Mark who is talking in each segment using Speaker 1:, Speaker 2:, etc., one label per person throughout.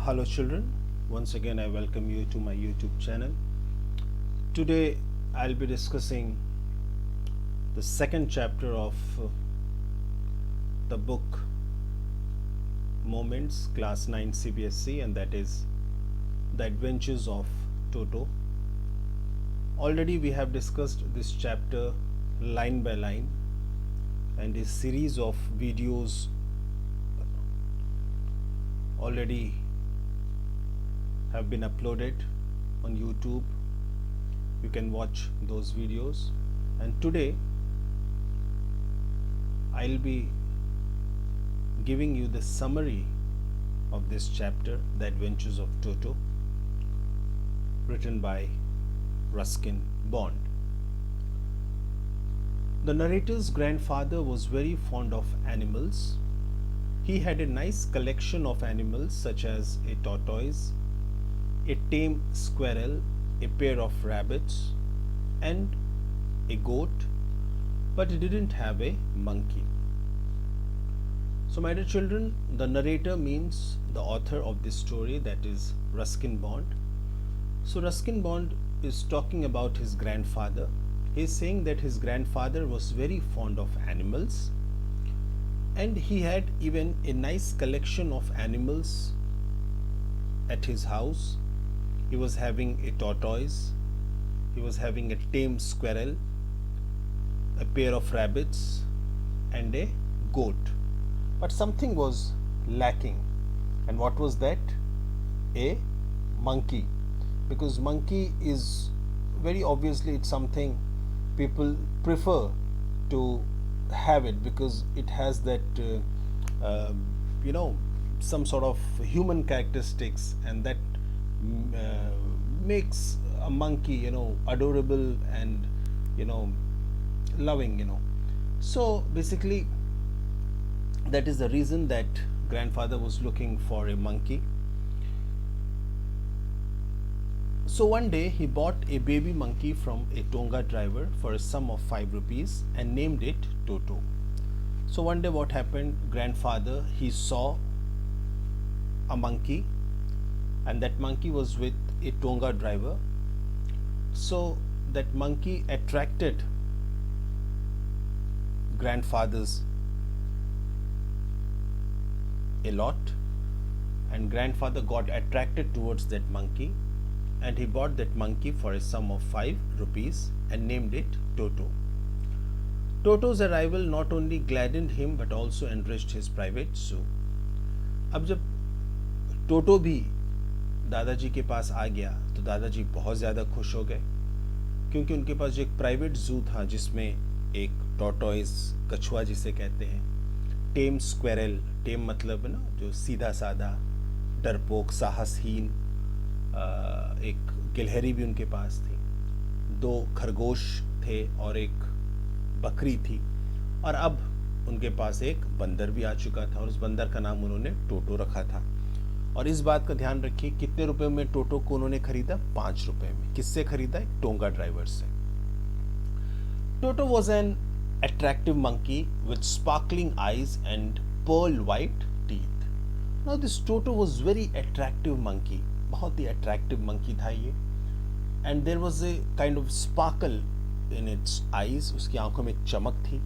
Speaker 1: Hello children, once again I welcome you to my YouTube channel. Today I'll be discussing the second chapter of the book Moments Class 9 CBSE, and that is The Adventures of Toto. Already we have discussed this chapter line by line, and a series of videos already have been uploaded on YouTube. You can watch those videos, and today I'll be giving you the summary of this chapter, The Adventures of Toto, written by Ruskin Bond. The narrator's grandfather was very fond of animals. He had a nice collection of animals such as a tortoise, a tame squirrel, a pair of rabbits, and a goat, but he didn't have a monkey. So, my dear children, the narrator means the author of this story, that is Ruskin Bond. So, Ruskin Bond is talking about his grandfather. He is saying that his grandfather was very fond of animals, and he had even a nice collection of animals at his house. He was having a tortoise, he was having a tame squirrel, a pair of rabbits, and a goat. But something was lacking. And what was that? A monkey. Because monkey is very obviously, it's something people prefer to have it because it has that some sort of human characteristics, and that makes a monkey adorable and loving. So basically that is the reason that grandfather was looking for a monkey. So one day he bought a baby monkey from a Tonga driver for a sum of 5 rupees and named it Toto. So one day what happened, grandfather, he saw a monkey, and that monkey was with a Tonga driver. So that monkey attracted grandfather's a lot, and grandfather got attracted towards that monkey, and he bought that monkey for a sum of 5 rupees and named it Toto. Toto's arrival not only gladdened him but also enriched his private zoo. अब जब टोटो भी दादाजी के पास आ गया तो दादाजी बहुत ज़्यादा खुश हो गए, क्योंकि उनके पास जो एक प्राइवेट जू था जिसमें एक टॉर्टोइस, कछुआ जिसे कहते हैं, टेम स्क्वेरल, टेम मतलब है ना जो सीधा साधा, डरपोक, साहसहीन, एक गिलहरी भी उनके पास थी, 2 खरगोश थे और एक बकरी थी, और अब उनके पास एक बंदर भी आ चुका था, और उस बंदर का नाम उन्होंने टोटो रखा था। और इस बात का ध्यान रखिए, कितने रुपए में टोटो को उन्होंने खरीदा? 5 रुपए में। किससे खरीदा? एक टोंगा ड्राइवर से। Toto was an attractive monkey with sparkling eyes and pearl white teeth. Now this Toto was very attractive monkey, बहुत ही attractive monkey था ये, and there was a kind of sparkle in its eyes, उसकी आंखों में एक चमक थी,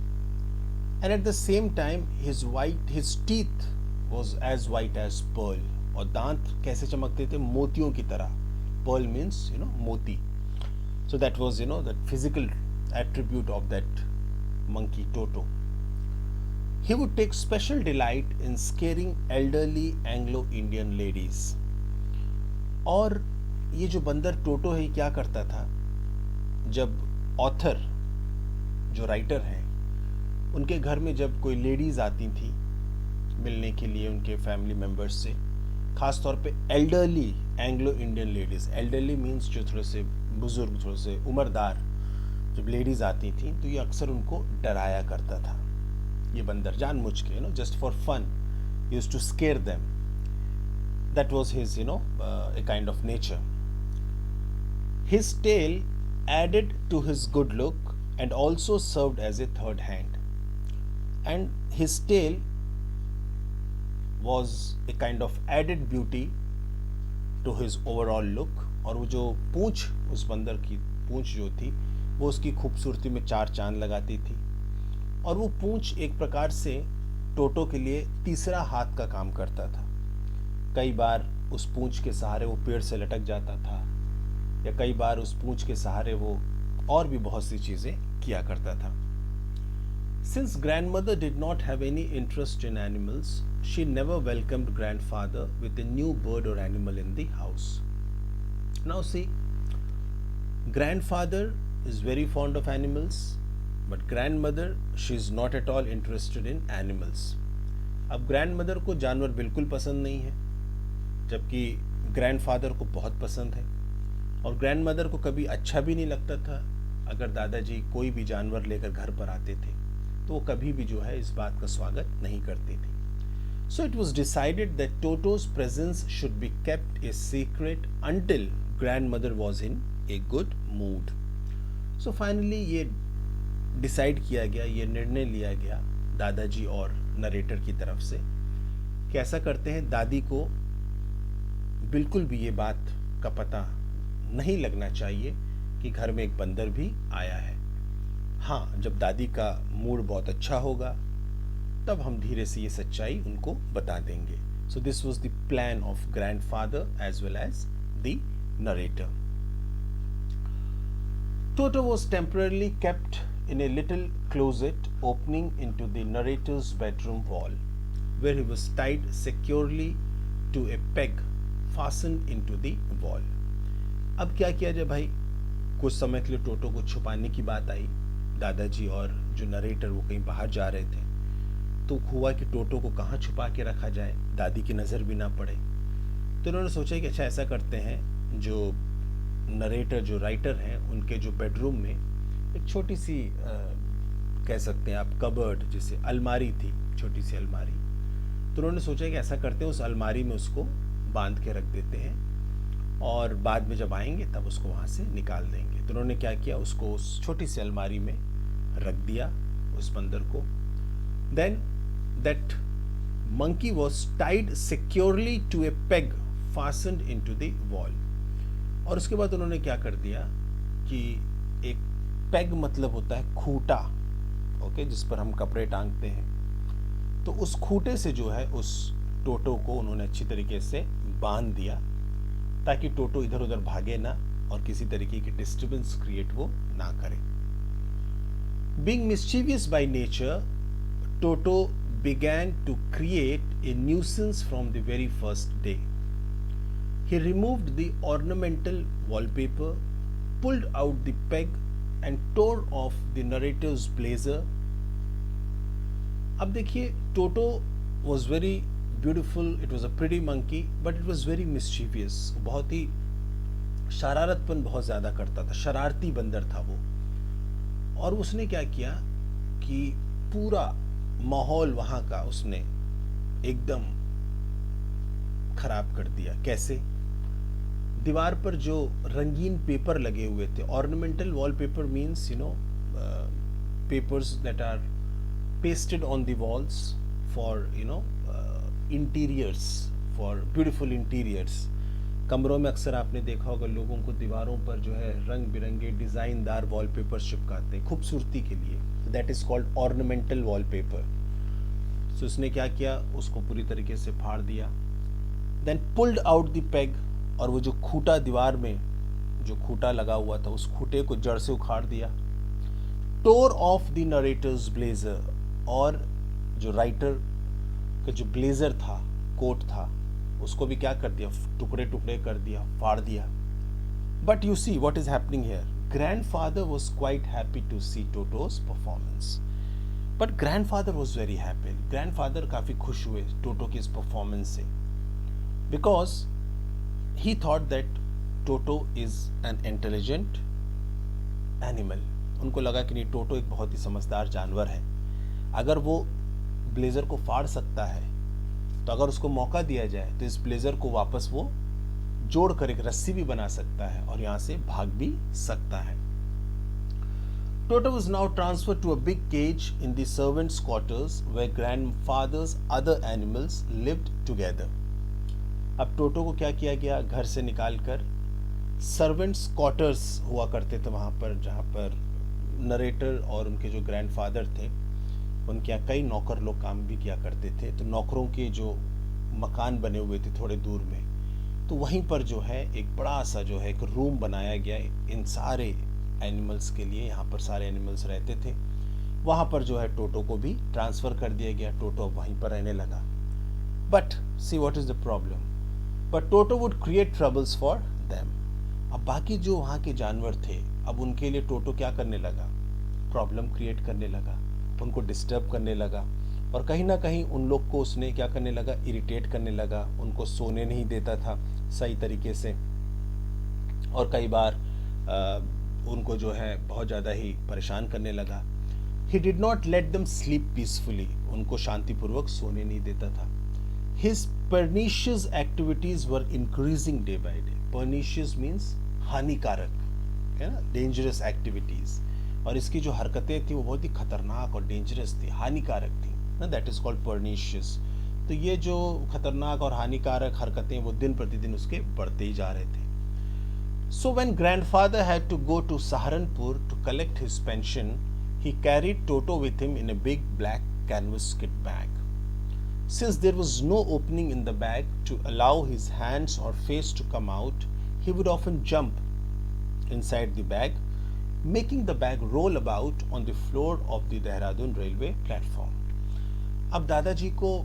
Speaker 1: and at the same time his teeth was as white as pearl, और दांत कैसे चमकते थे? मोतियों की तरह। Pearl means मोती. So that was that physical attribute of that monkey Toto. He would take special delight in scaring elderly Anglo-Indian ladies. और ये जो बंदर टोटो है क्या करता था? जब ऑथर जो राइटर हैं उनके घर में जब कोई लेडीज आती थी मिलने के लिए उनके फैमिली मेम्बर्स से, खास तौर पे elderly Anglo Indian ladies, elderly means जो थोड़े से बुजुर्ग, थोड़े से उम्रदार जब लेडीज आती थी तो ये अक्सर उनको डराया करता था, ये बंदर जानबूझ के, just for fun, used to scare them. That was his a kind of nature. His tail added to his good look and also served as a third hand, and his tail was a kind of added beauty to his overall look, और वो जो पूंछ, उस बंदर की पूंछ जो थी वो उसकी खूबसूरती में चार चांद लगाती थी, और वो पूंछ एक प्रकार से टोटो के लिए तीसरा हाथ का काम करता था। कई बार उस पूंछ के सहारे वो पेड़ से लटक जाता था, या कई बार उस पूंछ के सहारे वो और भी बहुत सी चीज़ें किया करता था। Since grandmother did not have any interest in animals, she never welcomed grandfather with a new bird or animal in the house. Now see, grandfather is very fond of animals, but grandmother, she is not at all interested in animals. अब grandmother को जानवर बिल्कुल पसंद नहीं है, जबकि grandfather को बहुत पसंद है, और grandmother को कभी अच्छा भी नहीं लगता था अगर दादाजी कोई भी जानवर लेकर घर पर आते थे, तो वो कभी भी जो है इस बात का स्वागत नहीं करती थी। So it was decided that Toto's presence should be kept a secret until grandmother was in a good mood. So finally ये डिसाइड किया गया, ये निर्णय लिया गया दादाजी और नरेटर की तरफ से कि ऐसा करते हैं, दादी को बिल्कुल भी ये बात का पता नहीं लगना चाहिए कि घर में एक बंदर भी आया है। हाँ, जब दादी का मूड बहुत अच्छा होगा तब हम धीरे से ये सच्चाई उनको बता देंगे। So this was the plan of grandfather as well as the narrator. Toto was temporarily kept in a little closet opening into the narrator's bedroom wall, where he was tied securely to a peg fastened into the wall. अब क्या किया जाए भाई, कुछ समय के लिए टोटो को छुपाने की बात आई। दादाजी और जो नरेटर वो कहीं बाहर जा रहे थे, तो हुआ कि टोटो को कहाँ छुपा के रखा जाए, दादी की नज़र भी ना पड़े। तो उन्होंने सोचा कि अच्छा ऐसा करते हैं, जो नरेटर जो राइटर हैं उनके जो बेडरूम में एक छोटी सी कह सकते हैं आप कबर्ड, जिसे अलमारी थी, छोटी सी अलमारी। तो उन्होंने सोचा कि ऐसा करते हैं, उस अलमारी में उसको बांध के रख देते हैं और बाद में जब आएंगे तब उसको वहाँ से निकाल देंगे। तो उन्होंने क्या किया, उसको उस छोटी सी अलमारी में रख दिया उस बंदर को। Then that monkey was tied securely to a peg fastened into the wall. और उसके बाद उन्होंने क्या कर दिया कि एक पेग मतलब होता है खूंटा, ओके, जिस पर हम कपड़े टांगते हैं। तो उस खूंटे से जो है उस टोटो को उन्होंने अच्छी तरीके से बांध दिया, ताकि टोटो इधर उधर भागे ना और किसी तरीके की डिस्टर्बेंस क्रिएट वो ना करे। Being mischievous by nature, Toto began to create a nuisance from the very first day. He removed the ornamental wallpaper, pulled out the peg and tore off the narrator's blazer. अब देखिए, टोटो was very beautiful, it was a pretty monkey, but it was very mischievous. बहुत ही शरारतपन बहुत ज़्यादा करता था, शरारती बंदर था वो। और उसने क्या किया कि पूरा माहौल वहाँ का उसने एकदम खराब कर दिया। कैसे? दीवार पर जो रंगीन पेपर लगे हुए थे, ornamental wallpaper means papers that are pasted on the walls for interiors, for beautiful interiors. कमरों में अक्सर आपने देखा होगा लोगों को दीवारों पर जो है रंग बिरंगे डिज़ाइनदार वॉलपेपर चिपकाते हैं खूबसूरती के लिए, that is called ornamental wallpaper. So उसने क्या किया, उसको पूरी तरीके से फाड़ दिया। Then pulled out the peg, और वो जो खूंटा दीवार में जो खूंटा लगा हुआ था उस खूंटे को जड़ से उखाड़ दिया। टोर ऑफ द नरेटर्स ब्लेजर, और जो राइटर का जो ब्लेजर था, कोट था, उसको भी क्या कर दिया, टुकड़े टुकड़े कर दिया, फाड़ दिया। But you see what is happening here, grandfather was quite happy to see Toto's performance. But grandfather was very happy, grandfather काफ़ी खुश हुए टोटो की इस परफॉर्मेंस से, because he thought that Toto is an intelligent animal. उनको लगा कि नहीं, टोटो एक बहुत ही समझदार जानवर है। अगर वो ब्लेजर को फाड़ सकता है तो अगर उसको मौका दिया जाए तो इस ब्लेजर को वापस वो जोड़ कर एक रस्सी भी बना सकता है और यहाँ से भाग भी सकता है। Toto was now transferred to a big cage in the servants' quarters where grandfather's other animals lived together. अब टोटो को क्या किया गया, घर से निकाल कर सर्वेंट्स क्वार्टर्स हुआ करते थे वहाँ पर, जहाँ पर नरेटर और उनके जो ग्रैंडफादर थे उनके यहाँ कई नौकर लोग काम भी किया करते थे, तो नौकरों के जो मकान बने हुए थे थोड़े दूर में, तो वहीं पर जो है एक बड़ा सा जो है एक रूम बनाया गया इन सारे एनिमल्स के लिए। यहाँ पर सारे एनिमल्स रहते थे, वहाँ पर जो है टोटो को भी ट्रांसफ़र कर दिया गया, टोटो अब वहीं पर रहने लगा। But see what is the problem, but toto would create troubles for them. अब बाकी जो वहाँ के जानवर थे, अब उनके लिए टोटो क्या करने लगा, प्रॉब्लम क्रिएट करने लगा, उनको डिस्टर्ब करने लगा, और कहीं ना कहीं उन लोग को उसने क्या करने लगा, इरिटेट करने लगा, उनको सोने नहीं देता था सही तरीके से, और कई बार उनको जो है बहुत ज़्यादा ही परेशान करने लगा। He did not let them sleep peacefully, उनको शांतिपूर्वक सोने नहीं देता था। His pernicious activities were increasing day by day. Pernicious means हानिकारक, है ना, डेंजरस एक्टिविटीज, और इसकी जो हरकतें थी वो बहुत ही खतरनाक और डेंजरस थी, हानिकारक थी ना, दैट इज कॉल्ड परनीशियस। तो ये जो खतरनाक और हानिकारक हरकतें वो दिन प्रतिदिन उसके बढ़ते ही जा रहे थे। So when grandfather had to go to Saharanpur to collect his pension, he carried Toto with him in a big black canvas kit bag. Since there was no opening in the bag to allow his hands or face to come out, he would often jump inside the bag, making the bag roll about on the floor of the Dehradun railway platform. अब दादाजी को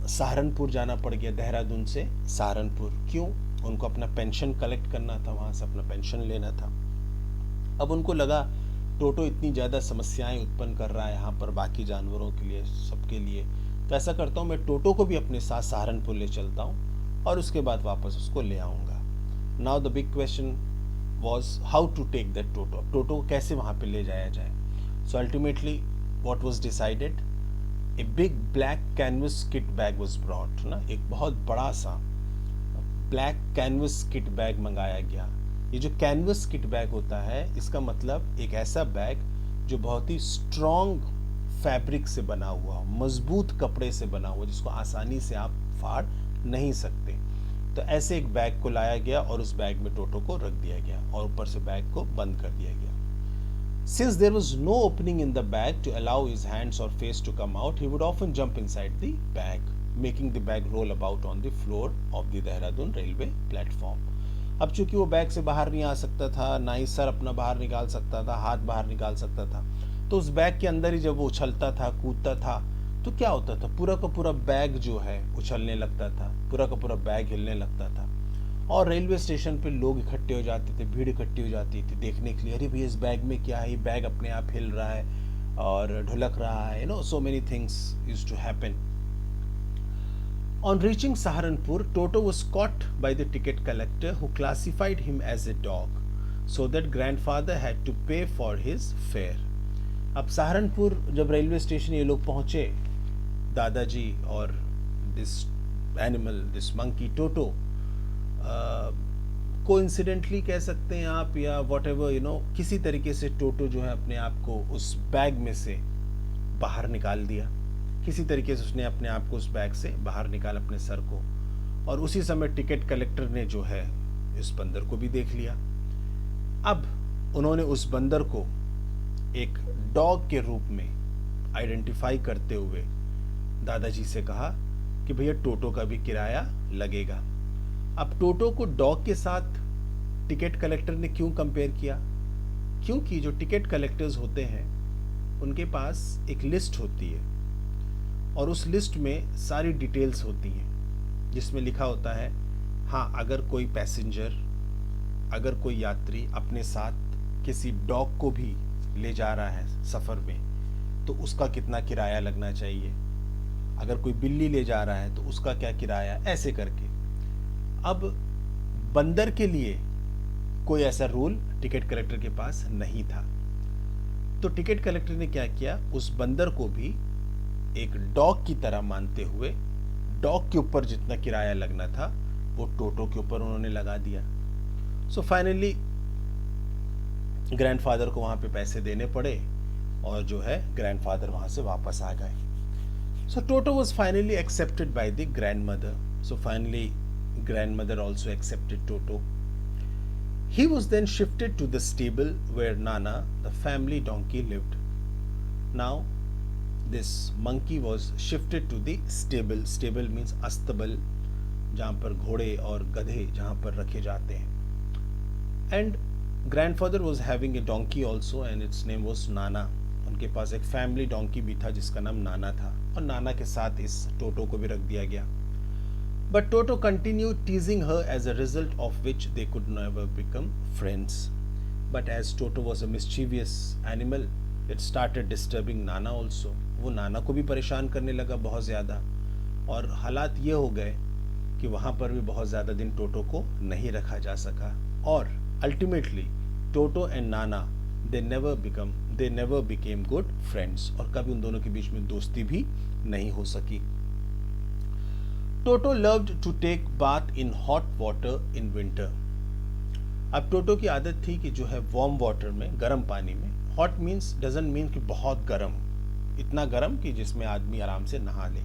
Speaker 1: सहारनपुर जाना पड़ गया, देहरादून से सहारनपुर। क्यों? उनको अपना पेंशन कलेक्ट करना था, वहाँ से अपना पेंशन लेना था। अब उनको लगा टोटो इतनी ज़्यादा समस्याएं उत्पन्न कर रहा है यहाँ पर बाकी जानवरों के लिए, सबके लिए, तो ऐसा करता हूँ मैं टोटो को भी अपने साथ सहारनपुर ले चलता हूँ और उसके बाद वापस उसको ले आऊँगा। Now the big question was how to take that Toto. अब टोटो को कैसे वहाँ पर ले जाया जाए? So ultimately what was decided, a big black canvas kit bag was brought ना, एक बहुत बड़ा सा ब्लैक कैनवस किट बैग मंगाया गया। ये जो कैनवस किट बैग होता है, इसका मतलब एक ऐसा बैग जो बहुत ही स्ट्रॉन्ग फैब्रिक से बना हुआ, मजबूत कपड़े से बना हुआ, जिसको आसानी से आप फाड़ नहीं सकते। तो ऐसे एक बैग को लाया गया और उस बैग में टोटो को रख दिया गया और ऊपर से बैग को बंद कर दिया गया। Since there was no opening in the bag to allow his hands or face to come out, he would often jump inside the bag, making the bag roll about on the floor of the Dehradun railway platform. अब चूंकि वो bag से बाहर नहीं आ सकता था, ना ही sir अपना बाहर निकाल सकता था, हाथ बाहर निकाल सकता था, तो उस बैग के अंदर ही जब वो उछलता था, कूदता था, तो क्या होता था, पूरा का पूरा बैग जो है उछलने लगता था, पूरा का पूरा बैग हिलने लगता था, और रेलवे स्टेशन पे लोग इकट्ठे हो जाते थे, भीड़ इकट्ठी हो जाती थी देखने के लिए, अरे भैया इस बैग में क्या है, ये बैग अपने आप हिल रहा है और ढुलक रहा है, so many things used to happen. On reaching Saharanpur, Toto was caught by the ticket collector who classified him as a dog, so that grandfather had to pay for his fare. अब सहारनपुर जब railway station ये लोग पहुंचे, दादाजी और this animal, this monkey toto, coincidentally कह सकते हैं आप, या वॉट एवर किसी तरीके से टोटो जो है अपने आप को उस बैग में से बाहर निकाल दिया, किसी तरीके से उसने अपने आप को उस बैग से बाहर निकाला, अपने सर को, और उसी समय टिकट कलेक्टर ने जो है इस बंदर को भी देख लिया। अब उन्होंने उस बंदर को एक डॉग के रूप में आइडेंटिफाई करते हुए दादाजी से कहा कि भैया टोटो का भी किराया लगेगा। अब टोटो को डॉग के साथ टिकट कलेक्टर ने क्यों कंपेयर किया? क्योंकि जो टिकट कलेक्टर्स होते हैं उनके पास एक लिस्ट होती है और उस लिस्ट में सारी डिटेल्स होती हैं, जिसमें लिखा होता है, हाँ, अगर कोई पैसेंजर, अगर कोई यात्री अपने साथ किसी डॉग को भी ले जा रहा है सफ़र में, तो उसका कितना किराया लगना चाहिए, अगर कोई बिल्ली ले जा रहा है तो उसका क्या किराया, ऐसे करके। अब बंदर के लिए कोई ऐसा रूल टिकट कलेक्टर के पास नहीं था, तो टिकट कलेक्टर ने क्या किया, उस बंदर को भी एक डॉग की तरह मानते हुए डॉग के ऊपर जितना किराया लगना था वो टोटो के ऊपर उन्होंने लगा दिया। सो फाइनली ग्रैंडफादर को वहां पे पैसे देने पड़े और जो है ग्रैंडफादर वहां से वापस आ गए। So Toto was finally accepted by the grandmother. So finally grandmother also accepted Toto. He was then shifted to the stable where Nana, the family donkey, lived. Now, this monkey was shifted to the stable. Stable means अस्ताबल, जहाँ पर घोड़े और गधे जहाँ पर रखे जाते हैं. And grandfather was having a donkey also and its name was Nana. उनके पास एक फैमिली डोंकी भी था जिसका नाम नाना था और नाना के साथ इस टोटो को भी रख दिया गया. But Toto continued teasing her, as a result of which they could never become friends. But as Toto was a mischievous animal, it started disturbing Nana also. वो नाना को भी परेशान करने लगा बहुत ज़्यादा और हालात ये हो गए कि वहाँ पर भी बहुत ज़्यादा दिन टोटो को नहीं रखा जा सका और ultimately toto and Nana they never became good friends और कभी उन दोनों के बीच में दोस्ती भी नहीं हो सकी. टोटो loved to take bath in hot water in winter. अब टोटो की आदत थी कि जो है वार्म वाटर में, गर्म पानी में. हॉट मीन्स डजंट मीन कि बहुत गर्म, इतना गर्म कि जिसमें आदमी आराम से नहा ले.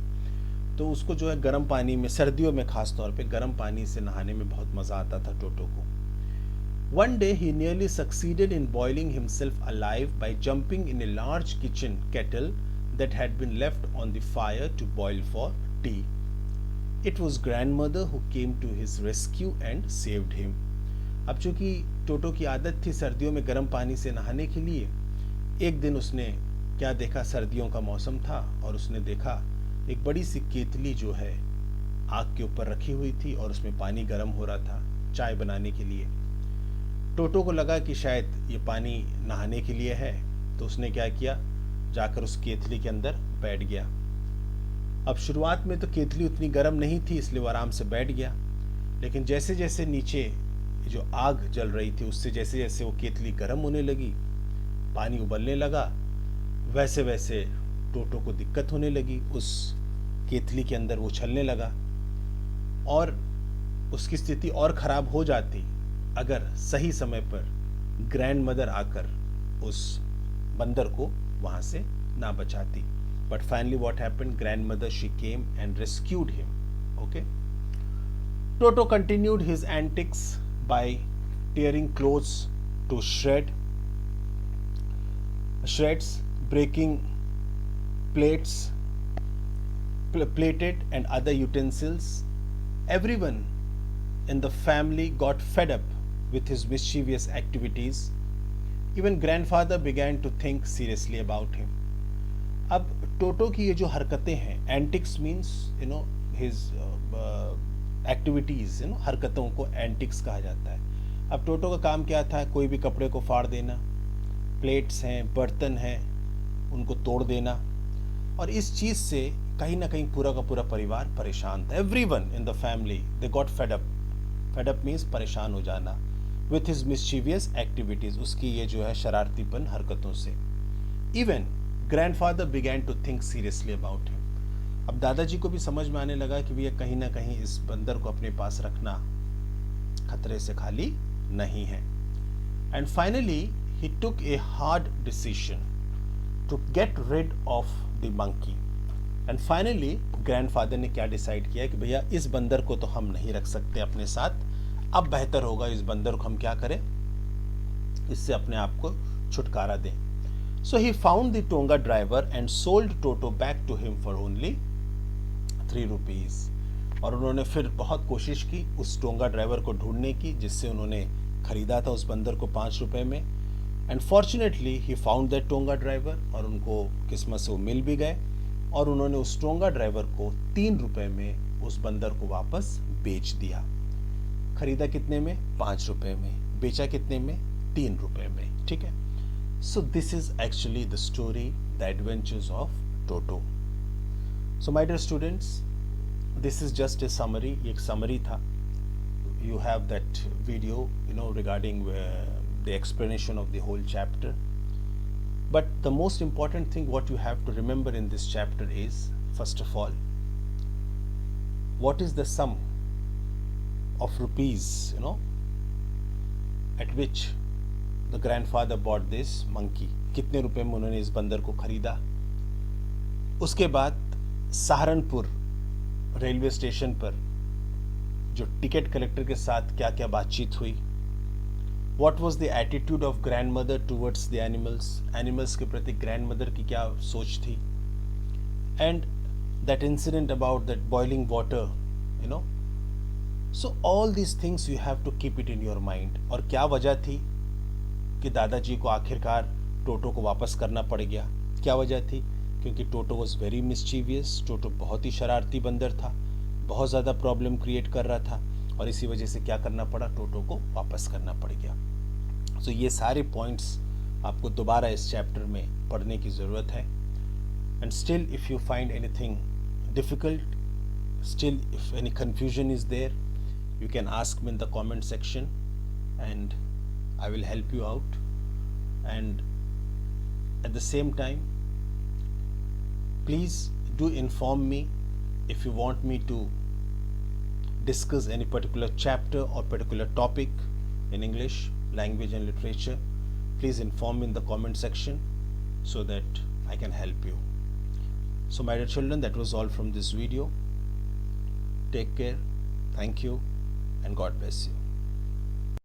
Speaker 1: तो उसको जो है गर्म पानी में, सर्दियों में खास तौर पे गर्म पानी से नहाने में बहुत मज़ा आता था टोटो को. One day he nearly succeeded in boiling himself alive by jumping in a large kitchen kettle that had been left on the fire to boil for tea. It was grandmother who came to his rescue and saved him. अब चूंकि टोटो की आदत थी सर्दियों में गर्म पानी से नहाने के लिए, एक दिन उसने क्या देखा, सर्दियों का मौसम था और उसने देखा एक बड़ी सी केतली जो है आग के ऊपर रखी हुई थी और उसमें पानी गर्म हो रहा था चाय बनाने के लिए. टोटो को लगा कि शायद ये पानी नहाने के लिए है, तो उसने क्या किया, जाकर उस केतली के अंदर बैठ गया. अब शुरुआत में तो केतली उतनी गर्म नहीं थी इसलिए वो आराम से बैठ गया, लेकिन जैसे जैसे नीचे जो आग जल रही थी उससे जैसे जैसे वो केतली गर्म होने लगी, पानी उबलने लगा, वैसे वैसे टोटो को दिक्कत होने लगी. उस केतली के अंदर वो उछलने लगा और उसकी स्थिति और ख़राब हो जाती अगर सही समय पर ग्रैंड मदर आकर उस बंदर को वहाँ से ना बचाती. But finally what happened, grandmother she came and rescued him. Okay. Toto continued his antics by tearing clothes to shreds, breaking plated and other utensils. Everyone in the family got fed up with his mischievous activities. Even grandfather began to think seriously about him. अब टोटो की ये जो हरकतें हैं, antics means his activities, हरकतों को antics कहा जाता है. अब टोटो का काम क्या था, कोई भी कपड़े को फाड़ देना, प्लेट्स हैं, बर्तन हैं, उनको तोड़ देना, और इस चीज़ से कहीं ना कहीं पूरा का पूरा परिवार परेशान था. Everyone in the family they got fed up. Fed up means परेशान हो जाना. विथ हिज मिस्चीवियस एक्टिविटीज़, उसकी ये जो है शरारतीपन हरकतों से. Even grandfather began to think seriously about him. अब दादाजी को भी समझ में आने लगा कि भैया कहीं ना कहीं इस बंदर को अपने पास रखना खतरे से खाली नहीं है. And finally he took a hard decision to get rid of the monkey. And finally grandfather ने क्या डिसाइड किया कि भैया इस बंदर को तो हम नहीं रख सकते अपने साथ, अब बेहतर होगा इस बंदर को हम क्या करें, इससे अपने आप को छुटकारा दें. So he found the tonga driver and sold Toto back to him for only 3 rupees. और उन्होंने फिर बहुत कोशिश की उस टोंगा ड्राइवर को ढूंढने की जिससे उन्होंने खरीदा था उस बंदर को 5 रुपए में. And fortunately he found that tonga driver, और उनको किस्मत से वो मिल भी गए और उन्होंने उस टोंगा ड्राइवर को 3 रुपए में उस बंदर को वापस बेच दिया. खरीदा कितने में, 5 रुपए में, बेचा कितने में, 3 रुपए में. ठीक है. So this is actually the story, the adventures of Toto. So my dear students, this is just a summary. एक समरी था. You have that video regarding the explanation of the whole chapter. But the most important thing what you have to remember in this chapter is, first of all, what is the sum of rupees, at which the grandfather bought this monkey. कितने रुपए में उन्होंने इस बंदर को खरीदा. उसके बाद सहारनपुर रेलवे स्टेशन पर जो टिकट कलेक्टर के साथ क्या क्या बातचीत हुई, what was the attitude of grand mother towards the animals, animals के प्रति ग्रैंड मदर की क्या सोच थी, and that incident about that boiling water, you know. So all these things you have to keep it in your mind. और क्या वजह थी कि दादाजी को आखिरकार टोटो को वापस करना पड़ गया? क्या वजह थी? क्योंकि टोटो वॉज वेरी मिस्चीवियस. टोटो बहुत ही शरारती बंदर था, बहुत ज़्यादा प्रॉब्लम क्रिएट कर रहा था, और इसी वजह से क्या करना पड़ा, टोटो को वापस करना पड़ गया. सो ये सारे पॉइंट्स आपको दोबारा इस चैप्टर में पढ़ने की ज़रूरत है. And still if you find anything difficult, still if any confusion is there, you can ask me in the comment section and I will help you out. And at the same time, please do inform me if you want me to discuss any particular chapter or particular topic in English language and literature. Please inform me in the comment section so that I can help you. So my dear children, that was all from this video. Take care, thank you, and God bless you.